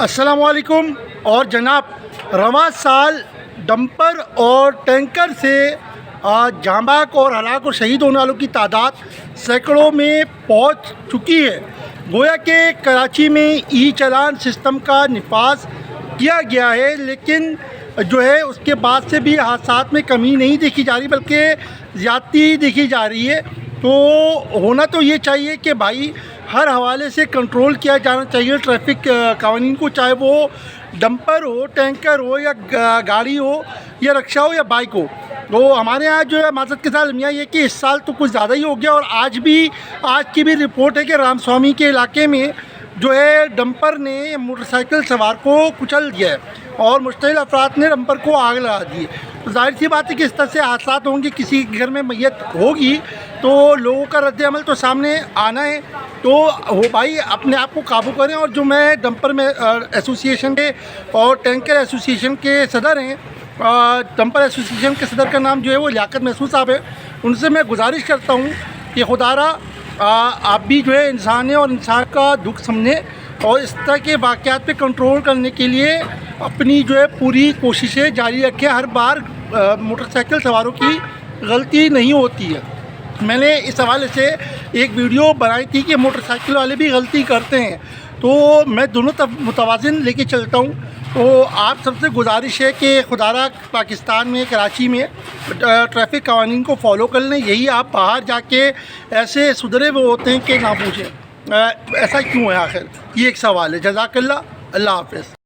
السلام علیکم. اور جناب رواں سال ڈمپر اور ٹینکر سے جاں بحق اور ہلاک اور شہید ہونے والوں کی تعداد سینکڑوں میں پہنچ چکی ہے. گویا کہ کراچی میں ای چالان سسٹم کا نفاذ کیا گیا ہے، لیکن جو ہے اس کے بعد سے بھی حادثات میں کمی نہیں دیکھی جا رہی بلکہ زیادتی دیکھی جا رہی ہے. تو ہونا تو یہ چاہیے کہ بھائی ہر حوالے سے کنٹرول کیا جانا چاہیے ٹریفک قوانین کو، چاہے وہ ڈمپر ہو، ٹینکر ہو، یا گاڑی ہو، یا رکشا ہو، یا بائک ہو. تو ہمارے یہاں جو ہے معذرت کے ساتھ المیہ یہ کہ اس سال تو کچھ زیادہ ہی ہو گیا، اور آج کی بھی رپورٹ ہے کہ رام سوامی کے علاقے میں جو ہے ڈمپر نے موٹر سائیکل سوار کو کچل دیا ہے اور مشتعل افراد نے ڈمپر کو آگ لگا دی ہے. تو ظاہر سی بات ہے کہ اس طرح سے حادثات ہوں گے، کسی گھر میں میت ہوگی تو لوگوں کا رد عمل تو سامنے آنا ہے. تو وہ بھائی اپنے آپ کو قابو کریں. اور جو میں ڈمپر میں ایسوسی ایشن کے اور ٹینکر ایسوسی ایشن کے صدر ہیں، ڈمپر ایسوسی ایشن کے صدر کا نام جو ہے وہ لیاقت محسود صاحب ہے، ان سے میں گزارش کرتا ہوں کہ خدا را آپ بھی جو ہے انسان ہیں اور انسان کا دکھ سمجھیں، اور اس طرح کے واقعات پہ کنٹرول کرنے کے لیے اپنی جو ہے پوری کوششیں جاری رکھیں. ہر بار موٹر سائیکل سواروں کی غلطی نہیں ہوتی ہے. میں نے اس حوالے سے ایک ویڈیو بنائی تھی کہ موٹر سائیکل والے بھی غلطی کرتے ہیں، تو میں دونوں متوازن لے کے چلتا ہوں. تو آپ سب سے گزارش ہے کہ خدا را پاکستان میں کراچی میں ٹریفک قوانین کو فالو کر لیں. یہی آپ باہر جا کے ایسے سدھرے ہوئے ہوتے ہیں کہ نہ پوچھیں ایسا کیوں ہے آخر. یہ ایک سوال ہے. جزاک اللہ. اللہ حافظ.